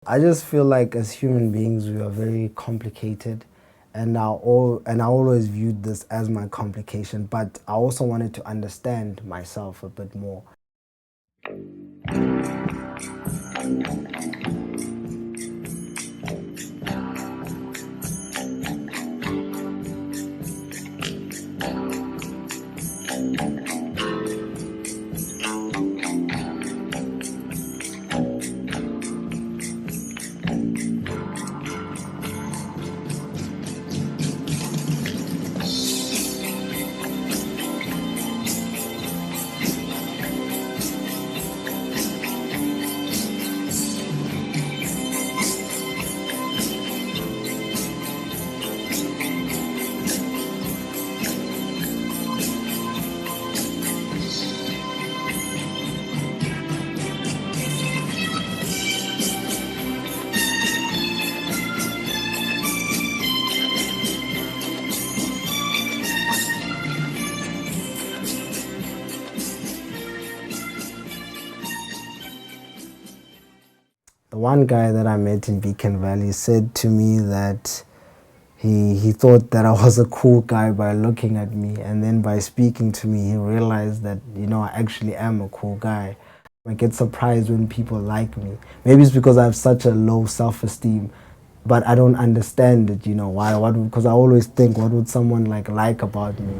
I just feel like as human beings we are very complicated, and I always viewed this as my complication, but I also wanted to understand myself a bit more. The one guy that I met in Beacon Valley said to me that he thought that I was a cool guy by looking at me, and then by speaking to me, he realized that, I actually am a cool guy. I get surprised when people like me. Maybe it's because I have such a low self-esteem, but I don't understand it, why? Because I always think, what would someone like about me?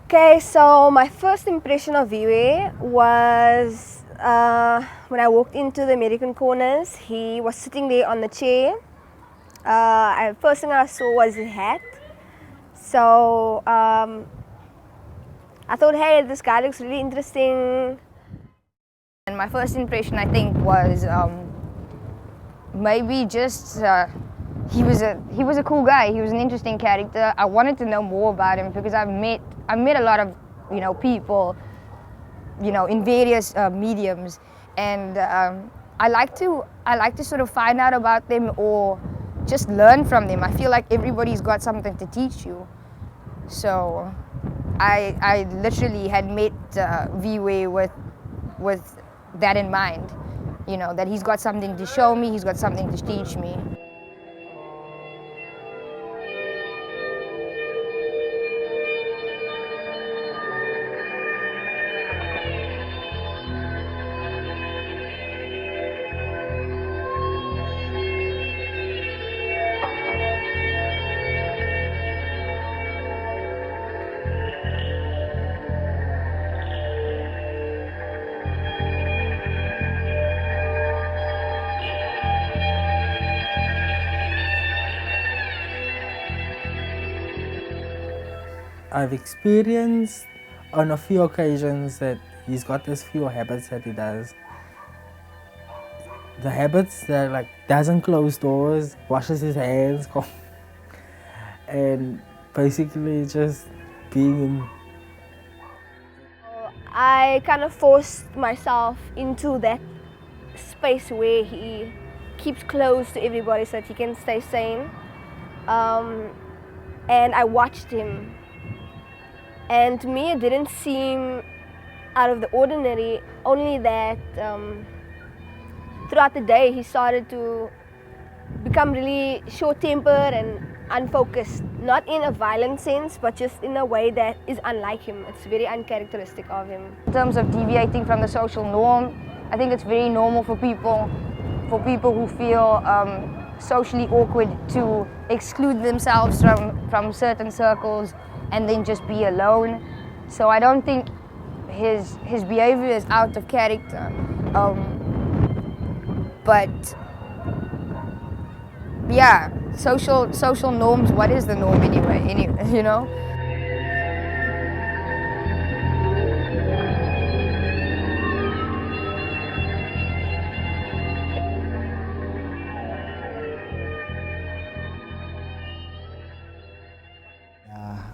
Okay, so my first impression of Viwe was when I walked into the American Corners. He was sitting there on the chair. First thing I saw was his hat. So I thought, hey, this guy looks really interesting. And my first impression, I think, was maybe just he was a cool guy. He was an interesting character. I wanted to know more about him because I met a lot of people in various mediums, and I like to sort of find out about them or just learn from them. I feel like everybody's got something to teach you. So I literally had met Viwe with that in mind, that he's got something to show me, he's got something to teach me. I've experienced on a few occasions that he's got this few habits that he does. The habits that like doesn't close doors, washes his hands, and basically just being. I kind of forced myself into that space where he keeps close to everybody so that he can stay sane. And I watched him. And to me, it didn't seem out of the ordinary, only that throughout the day he started to become really short-tempered and unfocused. Not in a violent sense, but just in a way that is unlike him. It's very uncharacteristic of him. In terms of deviating from the social norm, I think it's very normal for people who feel socially awkward to exclude themselves from certain circles and then just be alone. So I don't think his behavior is out of character. But yeah, social norms, what is the norm anyway,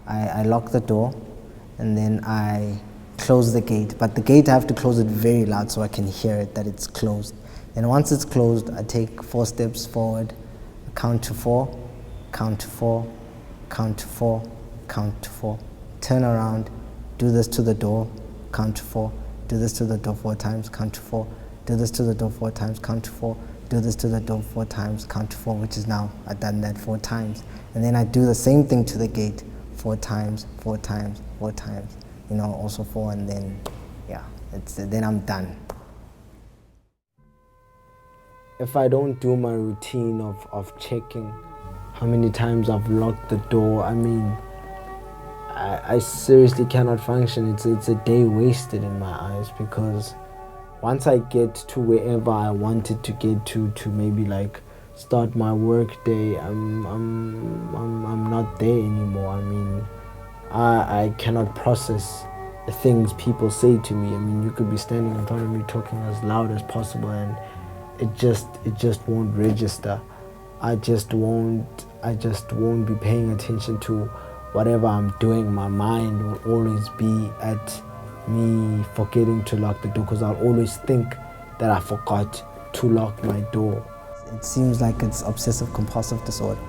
I lock the door and then I close the gate, but the gate I have to close it very loud so I can hear it that it's closed. And once it's closed, I take 4 steps forward, count to 4, count to 4, count to 4, count to 4, turn around, do this to the door, count to 4, do this to the door 4 times, count to 4, do this to the door 4 times, count to 4, do this to the door 4 times, count to 4, which is now, I've done that 4 times. And then I do the same thing to the gate 4 times, 4 times, 4 times, you know, also 4, and then, yeah, then I'm done. If I don't do my routine of checking how many times I've locked the door, I mean, I seriously cannot function. It's a day wasted in my eyes, because once I get to wherever I wanted to get to maybe like start my work day, I'm not there anymore. I mean, I cannot process the things people say to me. I mean, you could be standing in front of me talking as loud as possible, and it just won't register. I just won't be paying attention to whatever I'm doing. My mind will always be at me forgetting to lock the door, because I'll always think that I forgot to lock my door. It seems like it's obsessive compulsive disorder.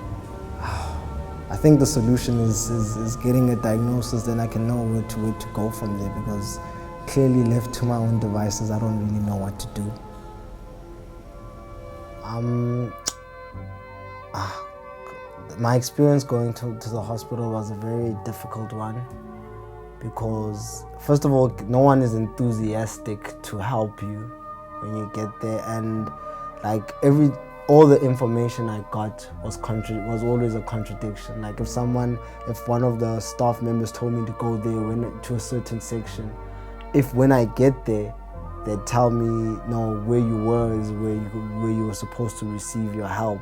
I think the solution is getting a diagnosis, then I can know where to go from there, because clearly left to my own devices, I don't really know what to do. My experience going to the hospital was a very difficult one, because first of all, no one is enthusiastic to help you when you get there, and like all the information I got was always a contradiction. Like if one of the staff members told me to go there to a certain section, when I get there, they'd tell me, no, where you were is where you were supposed to receive your help.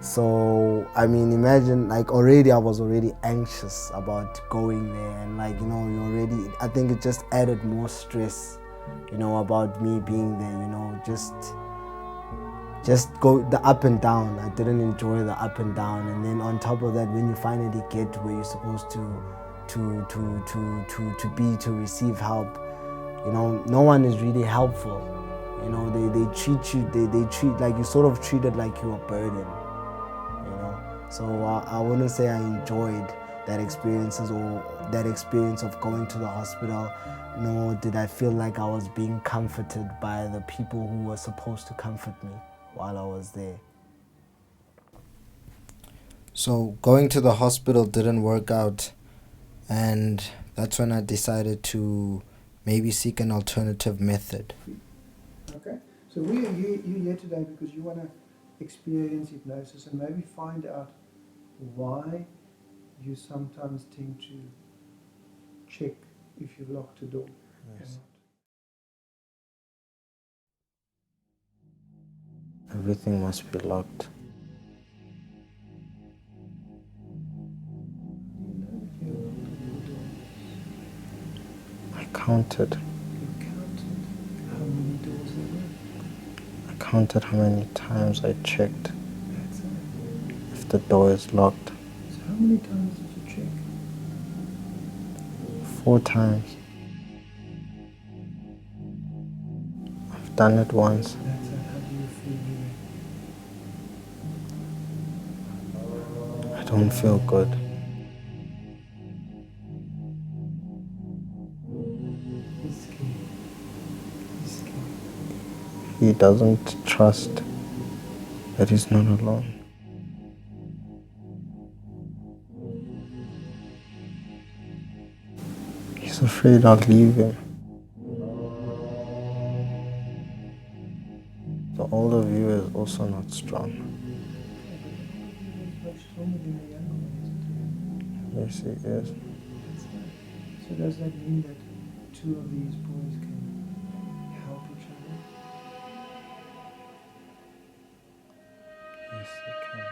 So I mean, imagine, like I was already anxious about going there, and like, you know, I think it just added more stress, you know, about me being there, you know, just go the up and down. I didn't enjoy the up and down, and then on top of that, when you finally get where you're supposed to receive help, you know, no one is really helpful. You know, they treat you, they treat like you sort of treated like you're a burden. You know, so I wouldn't say I enjoyed that experience of going to the hospital, nor did I feel like I was being comforted by the people who were supposed to comfort me while I was there. So going to the hospital didn't work out, and that's when I decided to maybe seek an alternative method. Okay, so you're here today because you want to experience hypnosis and maybe find out why you sometimes tend to check if you've locked a door. Yes. Everything must be locked. I counted. You counted how many doors there were? I counted how many times I checked That's it. if the door is locked. So how many times did you check? 4 times. I've done it once. That's it. How do you feel? I don't feel good. He's scared. He's scared. He doesn't trust that he's not alone. He's afraid I'll leave him. The older Viwe is also not strong. He's much stronger than the younger one, isn't he? Yes, he is. That's right. So does that mean that 2 of these boys can help each other? Yes, he can.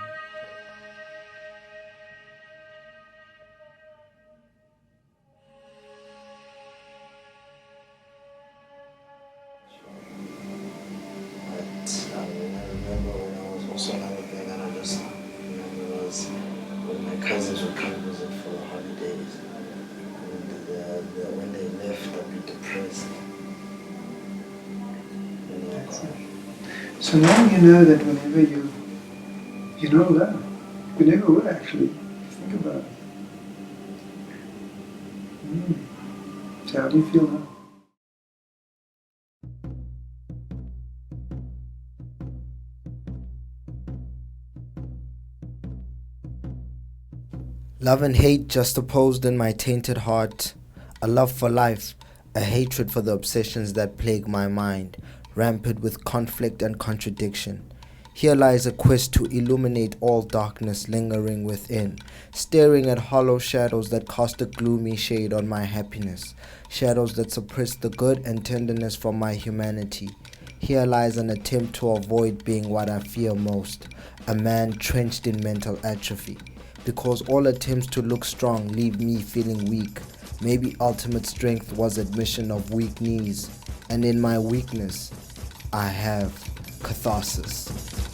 I remember when I was also another thing that I just remember was when my cousins would come visit for the holidays. And when they left, I'd be depressed. You know, That's it. So now you know that whenever you're not alone. You never would actually. Think about it. So how do you feel now? Love and hate juxtaposed in my tainted heart. A love for life, a hatred for the obsessions that plague my mind, rampant with conflict and contradiction. Here lies a quest to illuminate all darkness lingering within, staring at hollow shadows that cast a gloomy shade on my happiness, shadows that suppress the good and tenderness from my humanity. Here lies an attempt to avoid being what I fear most, a man trenched in mental atrophy. Because all attempts to look strong leave me feeling weak. Maybe ultimate strength was admission of weak knees, and in my weakness, I have catharsis.